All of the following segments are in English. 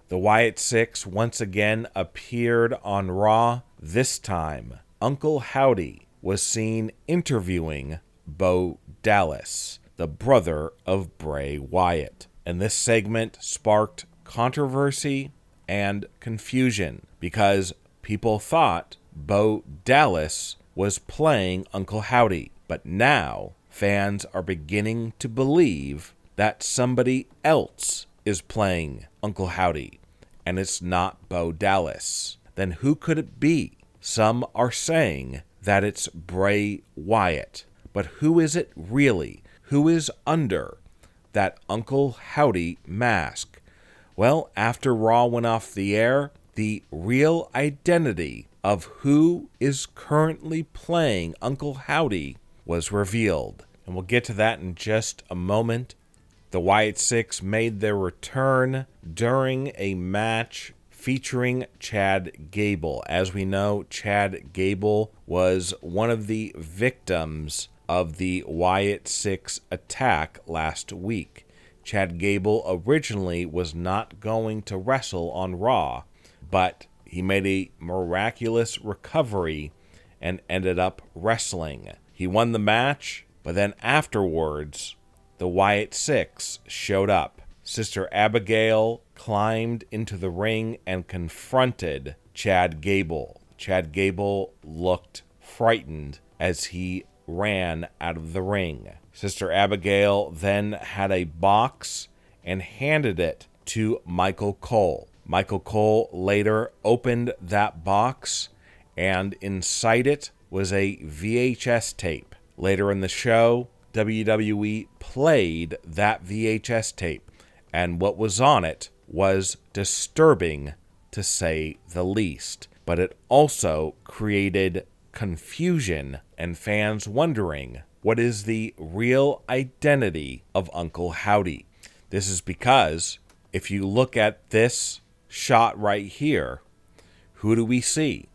The Wyatt Sicks once again appeared on Raw. This time, Uncle Howdy was seen interviewing Bo Dallas, the brother of Bray Wyatt. And this segment sparked controversy and confusion because people thought Bo Dallas was playing Uncle Howdy. But now, fans are beginning to believe that somebody else is playing Uncle Howdy, and it's not Bo Dallas. Then who could it be? Some are saying that it's Bray Wyatt. But who is it really? Who is under that Uncle Howdy mask? Well, after Raw went off the air, the real identity of who is currently playing Uncle Howdy was revealed. And we'll get to that in just a moment. The Wyatt Sicks made their return during a match featuring Chad Gable. As we know, Chad Gable was one of the victims of the Wyatt Sicks attack last week. Chad Gable originally was not going to wrestle on Raw, but he made a miraculous recovery and ended up wrestling. He won the match, but then afterwards, the Wyatt Sicks showed up. Sister Abigail climbed into the ring and confronted Chad Gable. Chad Gable looked frightened as he ran out of the ring. Sister Abigail then had a box and handed it to Michael Cole. Michael Cole later opened that box, and inside it was a VHS tape. Later in the show, WWE played that VHS tape, and what was on it was disturbing, to say the least. But it also created confusion and fans wondering, what is the real identity of Uncle Howdy? This is because if you look at this shot right here, who do we see?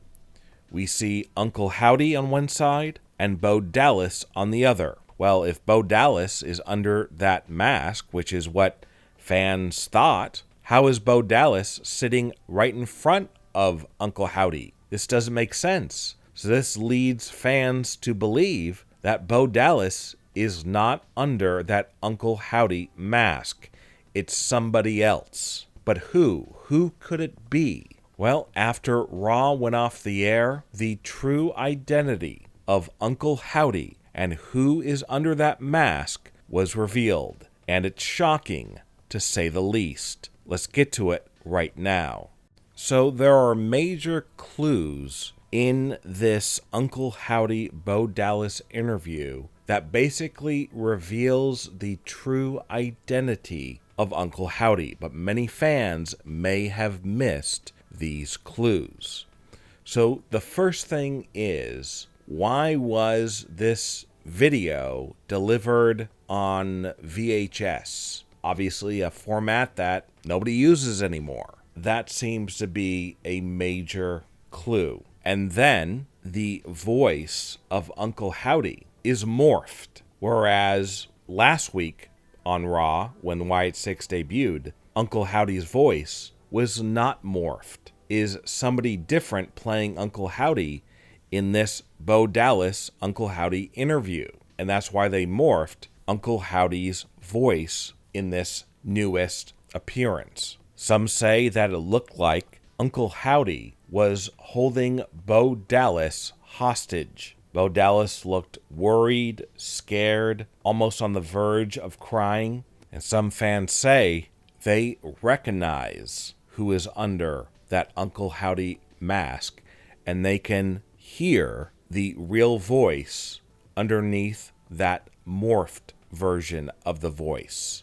We see Uncle Howdy on one side and Bo Dallas on the other. Well, if Bo Dallas is under that mask, which is what fans thought, how is Bo Dallas sitting right in front of Uncle Howdy? This doesn't make sense. So this leads fans to believe that Bo Dallas is not under that Uncle Howdy mask. It's somebody else. But who? Who could it be? Well, after Raw went off the air, the true identity of Uncle Howdy and who is under that mask was revealed. And it's shocking, to say the least. Let's get to it right now. So there are major clues in this Uncle Howdy Bo Dallas interview that basically reveals the true identity of Uncle Howdy, but many fans may have missed these clues. So the first thing is, why was this video delivered on VHS? Obviously a format that nobody uses anymore. That seems to be a major clue. And then the voice of Uncle Howdy is morphed. Whereas last week on Raw, when Wyatt Sicks debuted, Uncle Howdy's voice was not morphed. Is somebody different playing Uncle Howdy in this Bo Dallas Uncle Howdy interview? And that's why they morphed Uncle Howdy's voice in this newest appearance. Some say that it looked like Uncle Howdy was holding Bo Dallas hostage. Bo Dallas looked worried, scared, almost on the verge of crying. And some fans say they recognize who is under that Uncle Howdy mask, and they can hear the real voice underneath that morphed version of the voice.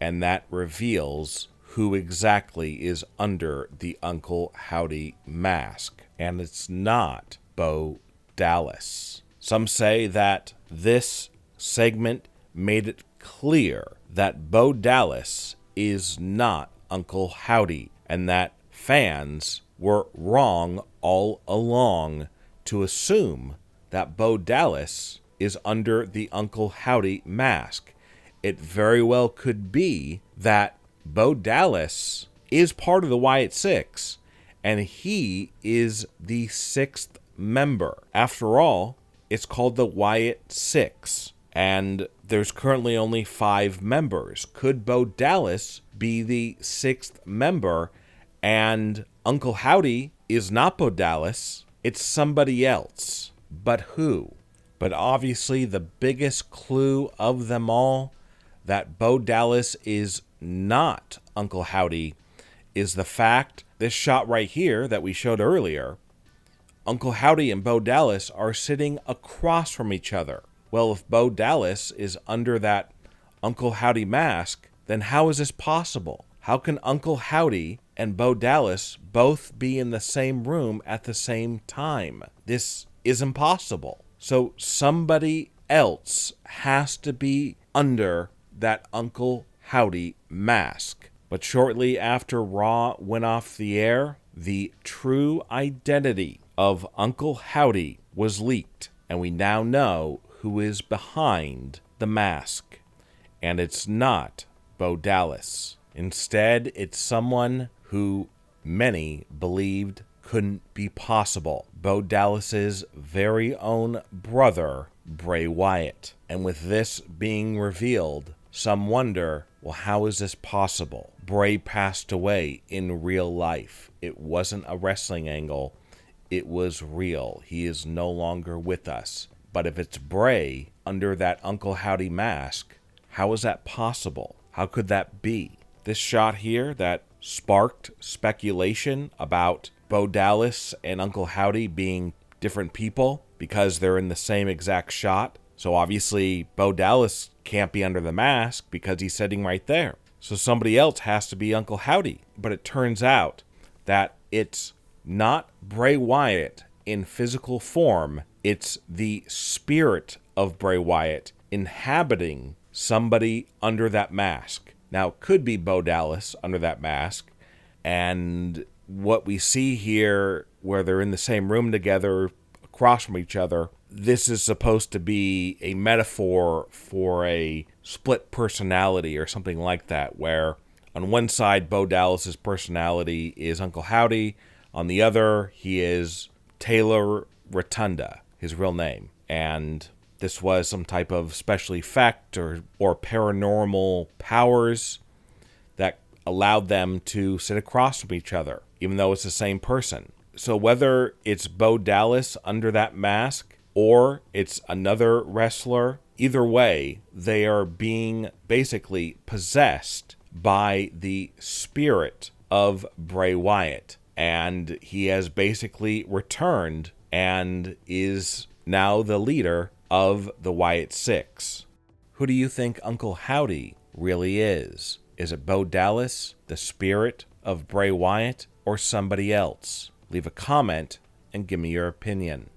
And that reveals who exactly is under the Uncle Howdy mask. And it's not Bo Dallas. Some say that this segment made it clear that Bo Dallas is not Uncle Howdy, and that fans were wrong all along to assume that Bo Dallas is under the Uncle Howdy mask. It very well could be that Bo Dallas is part of the Wyatt Sicks, and he is the 6th member. After all, it's called the Wyatt Sicks, and there's currently only 5 members. Could Bo Dallas be the 6th member? And Uncle Howdy is not Bo Dallas, it's somebody else. But who? But obviously the biggest clue of them all that Bo Dallas is not Uncle Howdy is the fact, this shot right here that we showed earlier, Uncle Howdy and Bo Dallas are sitting across from each other. Well, if Bo Dallas is under that Uncle Howdy mask, then how is this possible? How can Uncle Howdy and Bo Dallas both be in the same room at the same time? This is impossible. So somebody else has to be under that Uncle Howdy mask. But shortly after Raw went off the air, the true identity of Uncle Howdy was leaked, and we now know who is behind the mask. And it's not Bo Dallas. Instead, it's someone who many believed couldn't be possible. Bo Dallas's very own brother, Bray Wyatt. And with this being revealed, some wonder, well, how is this possible? Bray passed away in real life. It wasn't a wrestling angle. It was real. He is no longer with us. But if it's Bray under that Uncle Howdy mask, how is that possible? How could that be? This shot here that sparked speculation about Bo Dallas and Uncle Howdy being different people because they're in the same exact shot. So obviously Bo Dallas can't be under the mask because he's sitting right there. So somebody else has to be Uncle Howdy. But it turns out that it's not Bray Wyatt in physical form. It's the spirit of Bray Wyatt inhabiting somebody under that mask. Now, it could be Bo Dallas under that mask. And what we see here, where they're in the same room together, across from each other, this is supposed to be a metaphor for a split personality or something like that, where on one side, Bo Dallas's personality is Uncle Howdy. On the other, he is Taylor Rotunda, his real name. And this was some type of special effect or paranormal powers that allowed them to sit across from each other, even though it's the same person. So whether it's Bo Dallas under that mask or it's another wrestler, either way, they are being basically possessed by the spirit of Bray Wyatt. And he has basically returned and is now the leader of the Wyatt Sicks. Who do you think Uncle Howdy really is? Is it Bo Dallas, the spirit of Bray Wyatt, or somebody else? Leave a comment and give me your opinion.